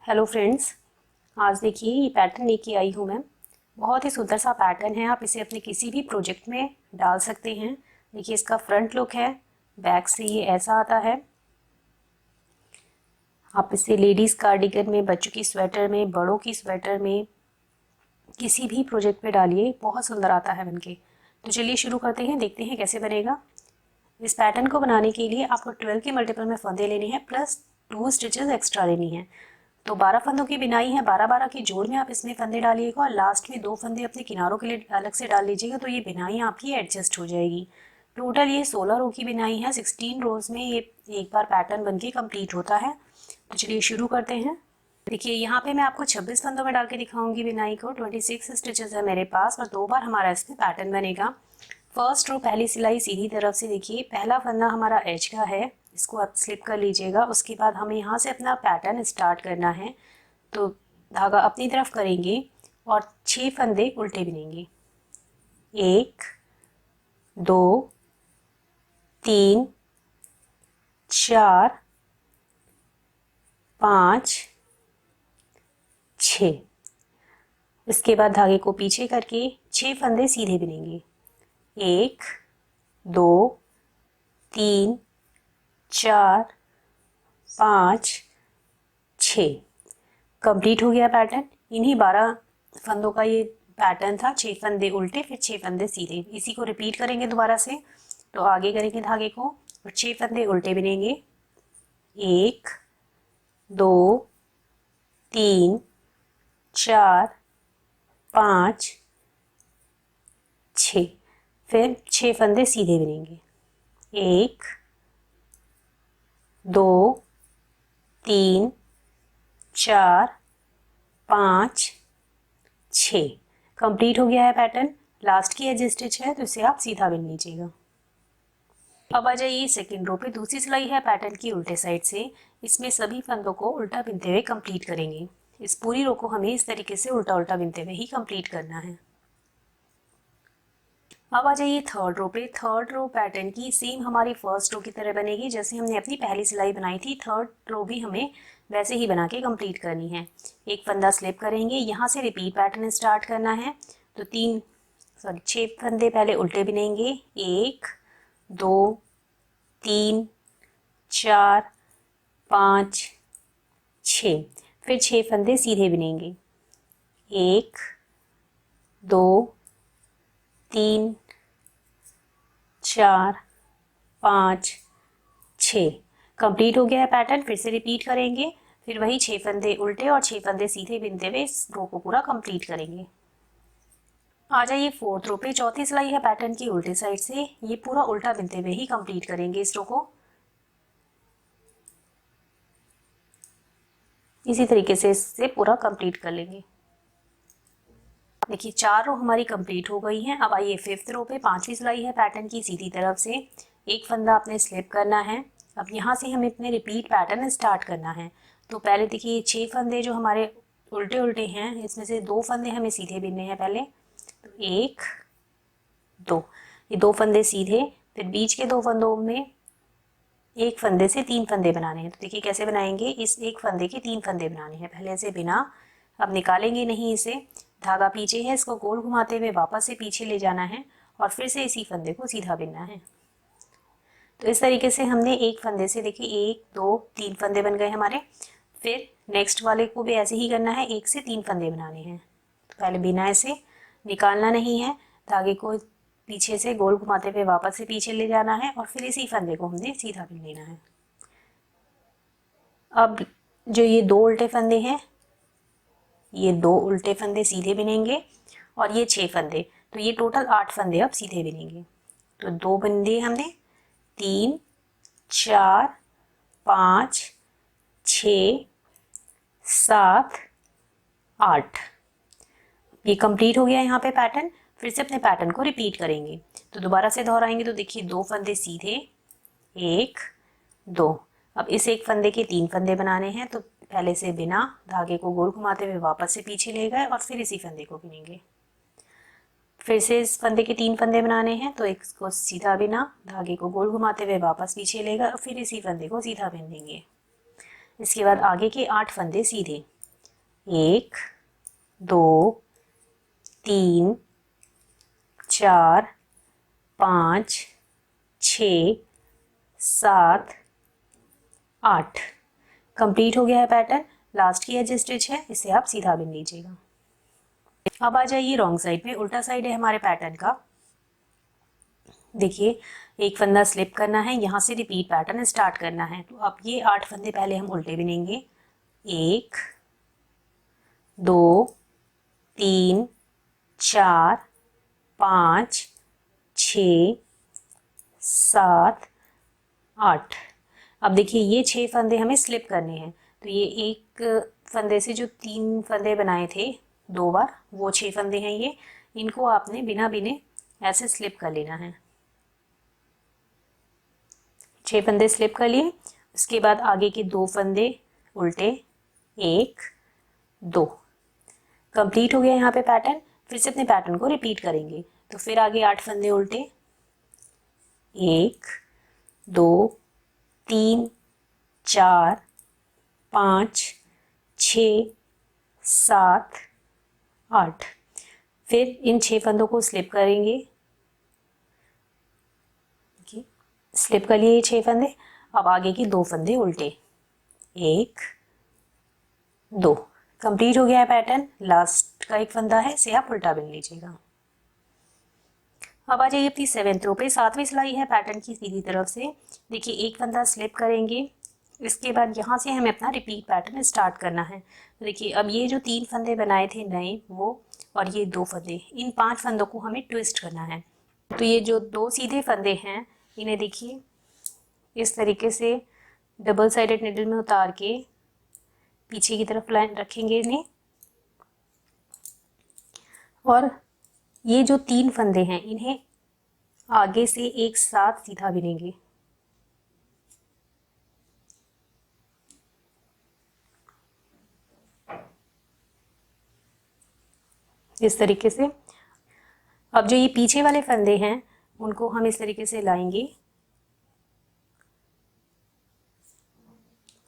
Hello friends, आज देखिए ये पैटर्न लेके आई हूँ मैं। बहुत ही सुंदर सा पैटर्न है। आप इसे अपने किसी भी प्रोजेक्ट में डाल सकते हैं। देखिए इसका फ्रंट लुक है, बैक से ये ऐसा आता है। आप इसे लेडीज़ कार्डिगन में, बच्चों की स्वेटर में, बड़ों की स्वेटर में, किसी भी प्रोजेक्ट में डालिए, बहुत सुंदर आता है बनके। तो चलिए शुरू करते हैं, देखते हैं कैसे बनेगा। इस पैटर्न को बनाने के लिए आपको 12 के मल्टीपल में फंदे लेने हैं प्लस 2 स्टिचेस एक्स्ट्रा लेनी है। तो 12 फंदों की बिनाई है, 12-12 के जोड़ में आप इसमें फंदे डालिएगा और लास्ट में 2 फंदे अपने किनारों के लिए अलग से डाल लीजिएगा, तो ये बिनाई आपकी एडजस्ट हो जाएगी। टोटल ये 16 रो की बिनाई है। 16 रोज में ये एक बार पैटर्न बनके कंप्लीट होता है। तो चलिए शुरू करते हैं। देखिए यहाँ पे मैं आपको 26 फंदों में डाल के दिखाऊंगी बिनाई को। 26 स्टिचेस है मेरे पास और 2 बार हमारा इसमें पैटर्न बनेगा। फर्स्ट रो पहली सिलाई सीधी तरफ से, देखिए पहला फंदा हमारा एज का है, इसको आप स्लिप कर लीजिएगा। उसके बाद हमें यहाँ से अपना पैटर्न स्टार्ट करना है। तो धागा अपनी तरफ करेंगे और 6 फंदे उल्टे बिनेंगे। 1 2 3 4 5 6। इसके बाद धागे को पीछे करके 6 फंदे सीधे बिनेंगे। 1 2 3 4 5 6। कंप्लीट हो गया पैटर्न। इन्हीं 12 फंदों का ये पैटर्न था। 6 फंदे उल्टे, फिर 6 फंदे सीधे। इसी को रिपीट करेंगे दोबारा से। तो आगे करेंगे धागे को और 6 फंदे उल्टे बिनेंगे। 1 2 3 4 5 6। फिर 6 फंदे सीधे बिनेंगे। 1 2 3 4 5 6। कंप्लीट हो गया है पैटर्न। लास्ट की एज स्टिच है तो इसे आप सीधा बिन लीजिएगा। अब आ जाइए सेकेंड रो पे। दूसरी सिलाई है पैटर्न की उल्टे साइड से। इसमें सभी फंदों को उल्टा बिनते हुए कंप्लीट करेंगे। इस पूरी रो को हमें इस तरीके से उल्टा उल्टा बिनते हुए ही कंप्लीट करना है। अब आ जाइए थर्ड रो पे। थर्ड रो पैटर्न की सेम हमारी फर्स्ट रो की तरह बनेगी। जैसे हमने अपनी पहली सिलाई बनाई थी, थर्ड रो भी हमें वैसे ही बना के कंप्लीट करनी है। एक फंदा स्लिप करेंगे, यहाँ से रिपीट पैटर्न स्टार्ट करना है। तो 6 फंदे पहले उल्टे बिनेंगे। 1 2 3 4 5 6। फिर 6 फंदे सीधे बिनेंगे। 1 2 3 4 5 6। कंप्लीट हो गया है पैटर्न। फिर से रिपीट करेंगे। फिर वही 6 फंदे उल्टे और 6 फंदे सीधे बिनते हुए इस रो को पूरा कंप्लीट करेंगे। आ जाइए फोर्थ रो पे। चौथी सिलाई है पैटर्न की उल्टे साइड से। ये पूरा उल्टा बिनते हुए ही कंप्लीट करेंगे इस रो को। इसी तरीके से इससे पूरा कंप्लीट कर लेंगे। देखिए 4 रो हमारी कंप्लीट हो गई हैं। अब आइए फिफ्थ रो पे। पांचवी सिलाई है पैटर्न की सीधी तरफ से। एक फंदा आपने स्लिप करना है। अब यहाँ से हमें अपने रिपीट पैटर्न स्टार्ट करना है। तो पहले देखिए 6 फंदे जो हमारे उल्टे उल्टे हैं, इसमें से 2 फंदे हमें सीधे बिनने हैं पहले। तो 1 2, ये 2 फंदे सीधे। फिर बीच के 2 फंदों में एक फंदे से 3 फंदे बनाने हैं। तो देखिए कैसे बनाएंगे। इस एक फंदे के 3 फंदे बनाने हैं पहले से बिना। अब निकालेंगे नहीं इसे। धागा पीछे है, इसको गोल घुमाते हुए वापस से पीछे ले जाना है और फिर से इसी फंदे को सीधा बिनना है। तो इस तरीके से हमने एक फंदे से, देखिए 1 2 3 फंदे बन गए हमारे। फिर नेक्स्ट वाले को भी ऐसे ही करना है, 1 से 3 फंदे बनाने हैं। तो पहले बिना ऐसे, निकालना नहीं है। धागे को पीछे से गोल घुमाते हुए वापस से पीछे ले जाना है और फिर इसी फंदे को हमने सीधा बिन लेना है। अब जो ये 2 उल्टे फंदे हैं, ये 2 उल्टे फंदे सीधे बिनेंगे और ये 6 फंदे, तो ये टोटल 8 फंदे अब सीधे बिनेंगे। तो 2 बिन दिए हमने, 3 4 5 6 7 8। ये कंप्लीट हो गया यहाँ पे पैटर्न। फिर से अपने पैटर्न को रिपीट करेंगे। तो दोबारा से दोहराएंगे। तो देखिए 2 फंदे सीधे, 1 2। अब इस एक फंदे के 3 फंदे बनाने हैं। तो पहले से बिना, धागे को गोल घुमाते हुए वापस से पीछे ले गए और फिर इसी फंदे को बिनेंगे। फिर से इस फंदे के 3 फंदे बनाने हैं। तो एक को सीधा बिना, धागे को गोल घुमाते हुए वापस पीछे ले गए और फिर इसी फंदे को सीधा बिन देंगे। इसके बाद आगे के 8 फंदे सीधे, 1 2 3 4 5 6 7 8। कंप्लीट हो गया है पैटर्न। लास्ट की एज स्टिच है, इसे आप सीधा बिन लीजिएगा। अब आ जाइए रॉन्ग साइड पे, उल्टा साइड है हमारे पैटर्न का। देखिए एक फंदा स्लिप करना है, यहाँ से रिपीट पैटर्न स्टार्ट करना है। तो अब ये 8 फंदे पहले हम उल्टे बिनेंगे। 1 2 3 4 5 6 7 8। अब देखिए ये 6 फंदे हमें स्लिप करने हैं। तो ये एक फंदे से जो 3 फंदे बनाए थे 2 बार, वो 6 फंदे हैं ये। इनको आपने बिना बिने ऐसे स्लिप कर लेना है। 6 फंदे स्लिप कर लिए। उसके बाद आगे के 2 फंदे उल्टे, 1 2। कंप्लीट हो गया यहाँ पे पैटर्न। फिर से अपने पैटर्न को रिपीट करेंगे। तो फिर आगे 8 फंदे उल्टे, 1 2 3 4 5 6 7 8। फिर इन 6 फंदों को स्लिप करेंगे। स्लिप कर लिए ये 6 फंदे। अब आगे की 2 फंदे उल्टे, 1 2। कंप्लीट हो गया है पैटर्न। लास्ट का एक फंदा है, इसे आप उल्टा बिन लीजिएगा। अब आ जाइए अपनी 7th रो पे। 7वीं सिलाई है पैटर्न की सीधी तरफ से। देखिए एक फंदा स्लिप करेंगे। इसके बाद यहाँ से हमें अपना रिपीट पैटर्न स्टार्ट करना है। तो देखिए अब ये जो 3 फंदे बनाए थे नए वो, और ये 2 फंदे, इन 5 फंदों को हमें ट्विस्ट करना है। तो ये जो 2 सीधे फंदे हैं इन्हें देखिए इस तरीके से डबल साइडेड निडल में उतार के पीछे की तरफ लाइन रखेंगे इन्हें। और ये जो 3 फंदे हैं इन्हें आगे से एक साथ सीधा बिनेंगे। इस तरीके से। अब जो ये पीछे वाले फंदे हैं उनको हम इस तरीके से लाएंगे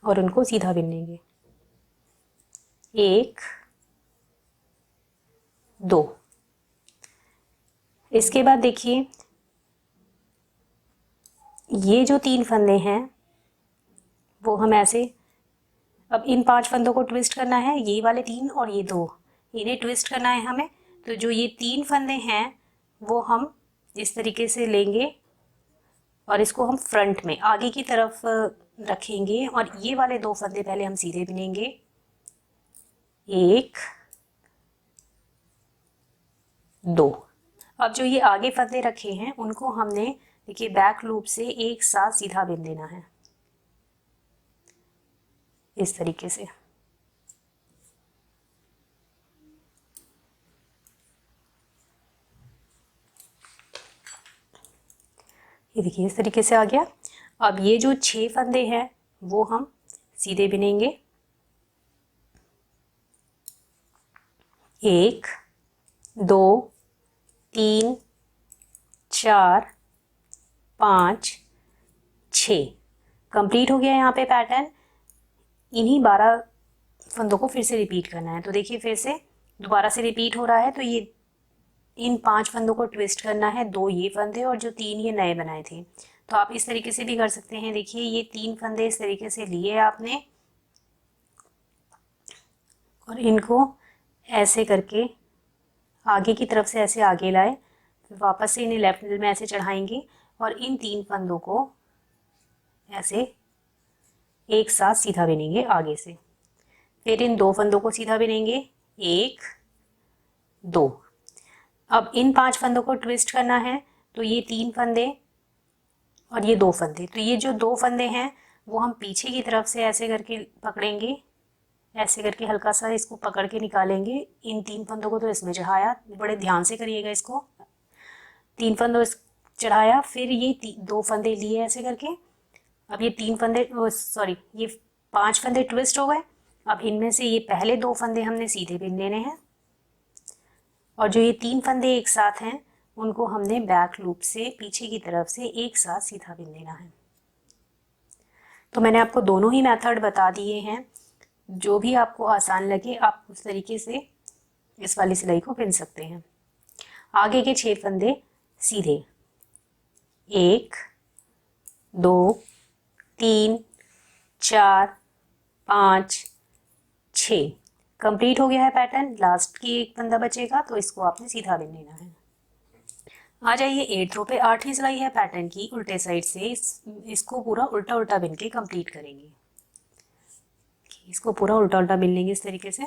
और उनको सीधा बिनेंगे। 1 2। इसके बाद देखिए ये जो 3 फंदे हैं वो हम ऐसे, अब इन 5 फंदों को ट्विस्ट करना है, ये वाले 3 और ये 2, इन्हें ट्विस्ट करना है हमें। तो जो ये 3 फंदे हैं वो हम इस तरीके से लेंगे और इसको हम फ्रंट में आगे की तरफ रखेंगे। और ये वाले 2 फंदे पहले हम सीधे बिनेंगे। 1 2। अब जो ये आगे फंदे रखे हैं उनको हमने देखिए बैक लूप से एक साथ सीधा बिन देना है इस तरीके से। ये देखिए इस तरीके से आ गया। अब ये जो 6 फंदे हैं वो हम सीधे बिनेंगे। 1 2 3 4 5 6। कंप्लीट हो गया यहाँ पे पैटर्न। इन्हीं 12 फंदों को फिर से रिपीट करना है। तो देखिए फिर से दोबारा से रिपीट हो रहा है। तो ये इन 5 फंदों को ट्विस्ट करना है, 2 ये फंदे और जो 3 ये नए बनाए थे। तो आप इस तरीके से भी कर सकते हैं। देखिए ये 3 फंदे इस तरीके से लिए आपने और इनको ऐसे करके आगे की तरफ से ऐसे आगे लाए, फिर वापस से इन्हें लेफ्ट मिडल में ऐसे चढ़ाएंगे और इन 3 फंदों को ऐसे एक साथ सीधा बिनेंगे आगे से। फिर इन 2 फंदों को सीधा बिनेंगे, 1 2। अब इन 5 फंदों को ट्विस्ट करना है। तो ये 3 फंदे और ये 2 फंदे, तो ये जो 2 फंदे हैं वो हम पीछे की तरफ से ऐसे करके पकड़ेंगे, ऐसे करके हल्का सा इसको पकड़ के निकालेंगे। इन 3 फंदों को तो इसमें चढ़ाया, बड़े ध्यान से करिएगा इसको। 3 फंदों चढ़ाया, फिर ये 2 फंदे लिए ऐसे करके। अब ये 3 फंदे, सॉरी, ये 5 फंदे ट्विस्ट हो गए। अब इनमें से ये पहले 2 फंदे हमने सीधे बिन लेने हैं और जो ये 3 फंदे एक साथ हैं उनको हमने बैक लूप से पीछे की तरफ से एक साथ सीधा बिन लेना है। तो मैंने आपको दोनों ही मेथड बता दिए हैं। जो भी आपको आसान लगे आप उस तरीके से इस वाली सिलाई को बिन सकते हैं। आगे के 6 फंदे सीधे, 1 2 3 4 5 6। कंप्लीट हो गया है पैटर्न। लास्ट की एक फंदा बचेगा तो इसको आपने सीधा बिन लेना है। आ जाइए 8th रो पे। 8वीं सिलाई है पैटर्न की उल्टे साइड से। इसको पूरा उल्टा उल्टा बिन के कंप्लीट करेंगे। इसको पूरा उल्टा उल्टा बिन लेंगे इस तरीके से।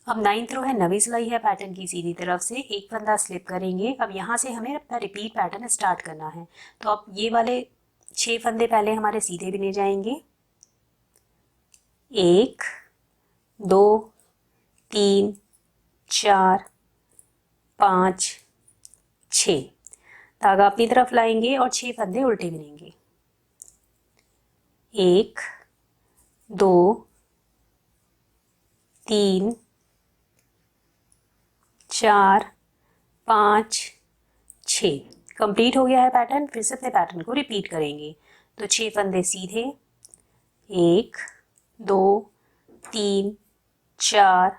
अब 9th रो है, 9वीं सिलाई है पैटर्न की सीधी तरफ से। एक फंदा स्लिप करेंगे। अब यहाँ से हमें अपना रिपीट पैटर्न स्टार्ट करना है। तो अब ये वाले 6 फंदे पहले हमारे सीधे बिने जाएंगे। 1 2 3 4 5 6। धागा अपनी तरफ लाएंगे और 6 फंदे उल्टे बिनेंगे। 1 2 3 4 5 6। कंप्लीट हो गया है पैटर्न। फिर से अपने पैटर्न को रिपीट करेंगे। तो 6 फंदे सीधे, 1 2 3 4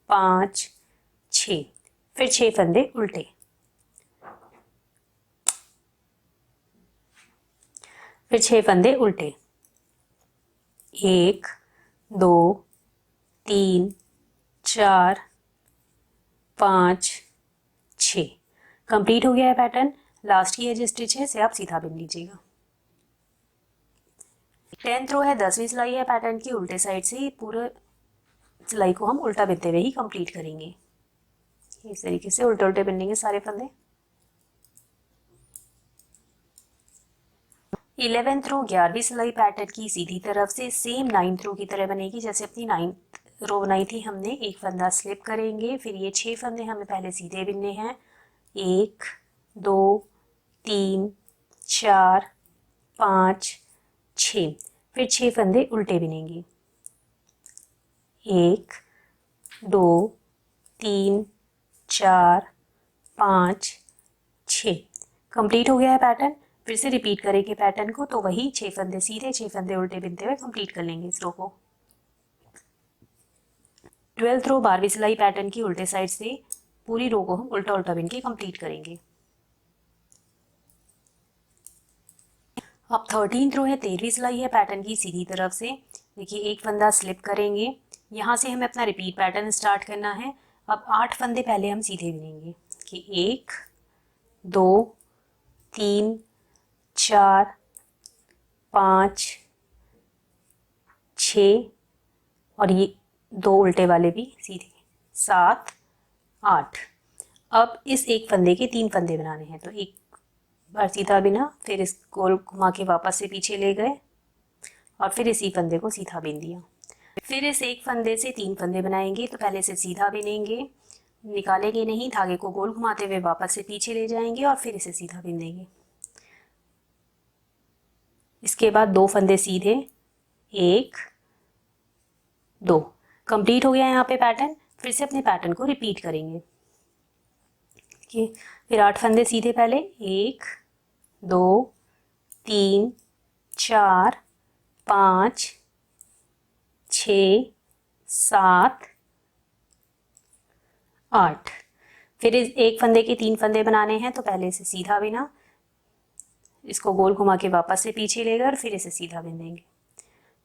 5 6। फिर 6 फंदे उल्टे, फिर 6 फंदे उल्टे, 1 2 3 4 5 6। कंप्लीट हो गया है पैटर्न। लास्ट की जो स्टिच है इसे आप सीधा बिन लीजिएगा। 10th रो है, 10वीं सिलाई है पैटर्न की उल्टे साइड से। पूरे सिलाई को हम उल्टा बिनते हुए ही कंप्लीट करेंगे। इस तरीके से उल्टे उल्टे बिनेंगे सारे फंदे। 11th रो, 11वीं सिलाई पैटर्न की सीधी तरफ से सेम 9th रो की तरह बनेगी। जैसे अपनी 9th रो बनाई थी हमने। एक फंदा स्लिप करेंगे। फिर ये 6 फंदे हमें पहले सीधे बिनने हैं। 1 2 3 4 5 6। फिर 6 फंदे उल्टे बिनेंगे। 1 2 3 4 5 6। कंप्लीट हो गया है पैटर्न। फिर से रिपीट करेंगे पैटर्न को। तो वही 6 फंदे सीधे, 6 फंदे उल्टे बिनते हुए कंप्लीट कर लेंगे इस रो को। 12th रो, 12वीं सिलाई पैटर्न की उल्टे साइड से पूरी रो को हम उल्टा उल्टा बिन के कंप्लीट करेंगे। अब 13th रो है, 13वीं सिलाई है पैटर्न की सीधी तरफ से। देखिए एक फंदा स्लिप करेंगे। यहाँ से हमें अपना रिपीट पैटर्न स्टार्ट करना है। अब 8 फंदे पहले हम सीधे बिनेंगे कि 1 2 3 4 5 6 और ये 2 उल्टे वाले भी सीधे, 7 8। अब इस एक फंदे के 3 फंदे बनाने हैं। तो एक बार सीधा बिना, फिर इस गोल घुमा के वापस से पीछे ले गए और फिर इसी फंदे को सीधा बिन दिया। फिर इस एक फंदे से 3 फंदे बनाएंगे। तो पहले से सीधा बिनेंगे, निकालेंगे नहीं, धागे को गोल घुमाते हुए वापस से पीछे ले जाएंगे और फिर इसे सीधा बिन देंगे। इसके बाद 2 फंदे सीधे, 1 2। कंप्लीट हो गया यहाँ पे पैटर्न। फिर से अपने पैटर्न को रिपीट करेंगे। फिर 8 फंदे सीधे पहले, 1 2 3 4 5 6 7 8। फिर इस एक फंदे के 3 फंदे बनाने हैं। तो पहले इसे सीधा बिना, इसको गोल घुमा के वापस से पीछे ले गए और फिर इसे सीधा बिन देंगे।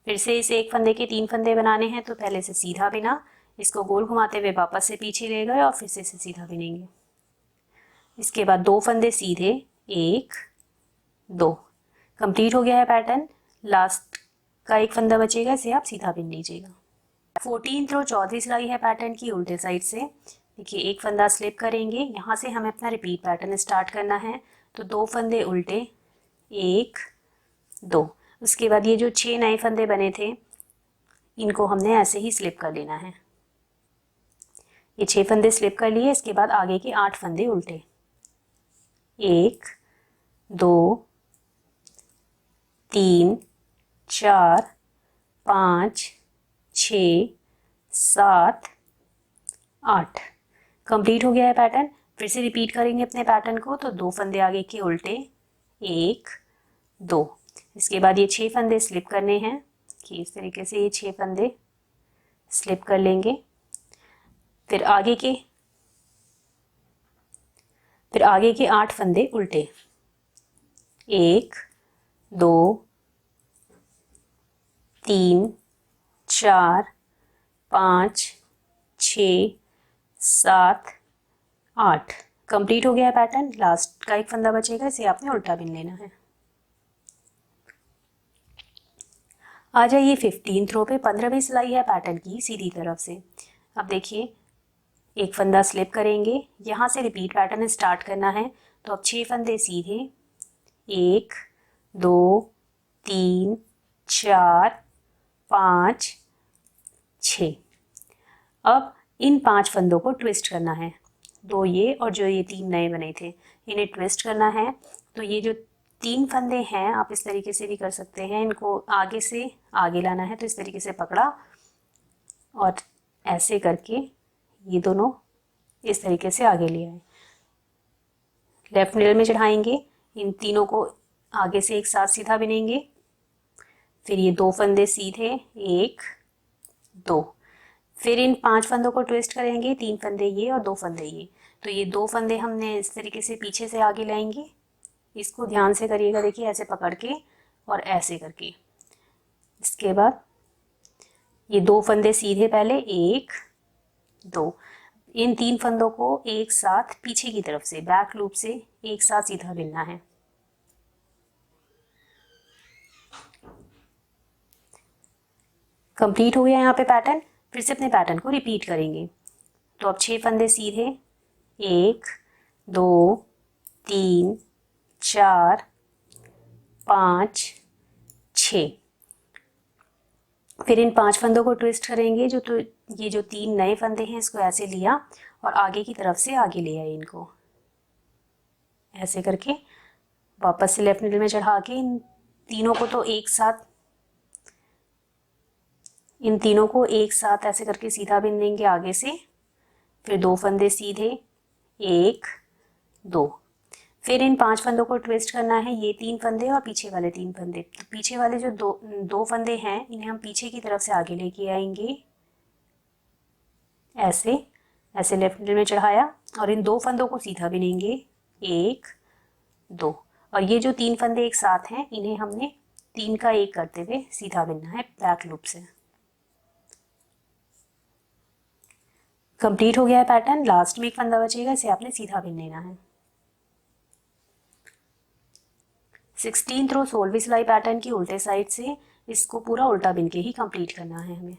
फिर से इस एक फंदे के 3 फंदे बनाने हैं। तो पहले से सीधा बिना, इसको गोल घुमाते हुए वापस से पीछे ले गए और फिर से इसे सीधा बिनेंगे। इसके बाद 2 फंदे सीधे, 1 2। कंप्लीट हो गया है पैटर्न। लास्ट का एक फंदा बचेगा, इसे आप सीधा बिन लीजिएगा। 14th रो, 14वीं सिलाई है पैटर्न की उल्टे साइड से। देखिए एक फंदा स्लिप करेंगे। यहाँ से हमें अपना रिपीट पैटर्न स्टार्ट करना है। तो 2 फंदे उल्टे, 1 2। उसके बाद ये जो 6 नए फंदे बने थे इनको हमने ऐसे ही स्लिप कर लेना है। ये 6 फंदे स्लिप कर लिए। इसके बाद आगे के 8 फंदे उल्टे, 1 2 3 4 5 6 7 8। कंप्लीट हो गया है पैटर्न। फिर से रिपीट करेंगे अपने पैटर्न को। तो 2 फंदे आगे के उल्टे, 1 2। इसके बाद ये 6 फंदे स्लिप करने हैं देखिए इस तरीके से ये 6 फंदे स्लिप कर लेंगे। फिर आगे के 8 फंदे उल्टे, 1 2 3 4 5 6 7 8। कंप्लीट हो गया पैटर्न। लास्ट का एक फंदा बचेगा, इसे आपने उल्टा बिन लेना है। आ जाइए 15th रो पे। 15वीं सिलाई है पैटर्न की सीधी तरफ से। अब देखिए एक फंदा स्लिप करेंगे, यहाँ से रिपीट पैटर्न स्टार्ट करना है। तो अब 6 फंदे सीधे, 1 2 3 4 5 6। अब इन 5 फंदों को ट्विस्ट करना है, 2 ये और जो ये 3 नए बने थे इन्हें ट्विस्ट करना है। तो ये जो 3 फंदे हैं आप इस तरीके से भी कर सकते हैं, इनको आगे से आगे लाना है। तो इस तरीके से पकड़ा और ऐसे करके ये दोनों इस तरीके से आगे ले आए, लेफ्ट मिडल में चढ़ाएंगे। इन तीनों को आगे से एक साथ सीधा बिनेंगे। फिर ये 2 फंदे सीधे, 1 2। फिर इन 5 फंदों को ट्विस्ट करेंगे, 3 फंदे ये और 2 फंदे ये। तो ये 2 फंदे हमने इस तरीके से पीछे से आगे लाएंगे। इसको ध्यान से करिएगा, देखिए ऐसे पकड़ के और ऐसे करके। इसके बाद ये 2 फंदे सीधे पहले, 1 2। इन 3 फंदों को एक साथ पीछे की तरफ से बैक लूप से एक साथ सीधा बिनना है। कंप्लीट हो गया यहाँ पे पैटर्न। फिर से अपने पैटर्न को रिपीट करेंगे। तो अब 6 फंदे सीधे, 1 2 3 4 5 6। फिर इन 5 फंदों को ट्विस्ट करेंगे। ये जो 3 नए फंदे हैं इसको ऐसे लिया और आगे की तरफ से आगे ले आए, इनको ऐसे करके वापस से लेफ्ट मिडल में चढ़ा के इन तीनों को एक साथ ऐसे करके सीधा बिन देंगे आगे से। फिर 2 फंदे सीधे, 1 2। फिर इन 5 फंदों को ट्विस्ट करना है, ये 3 फंदे और पीछे वाले 3 फंदे। तो पीछे वाले जो दो फंदे हैं इन्हें हम पीछे की तरफ से आगे लेके आएंगे, ऐसे ऐसे लेफ्ट मिडल में चढ़ाया और इन 2 फंदों को सीधा बिनेंगे, 1 2। और ये जो 3 फंदे एक साथ हैं इन्हें हमने 3 का 1 करते हुए सीधा बिनना है बैक लूप से। कंप्लीट हो गया है पैटर्न। लास्ट में एक फंदा बचेगा, इसे आपने सीधा बिन लेना है। 16th रो 16वीं सिलाई पैटर्न की उल्टे साइड से इसको पूरा उल्टा बिन के ही कंप्लीट करना है हमें।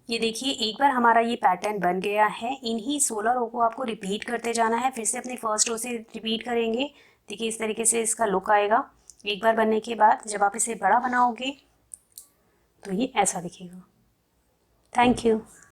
ये देखिए एक बार हमारा ये पैटर्न बन गया है। इन्हीं 16 रो को आपको रिपीट करते जाना है। फिर से अपने फर्स्ट रो से रिपीट करेंगे। देखिए इस तरीके से इसका लुक आएगा। एक बार बनने के बाद जब आप इसे बड़ा बनाओगे तो ये ऐसा दिखेगा। Thank you.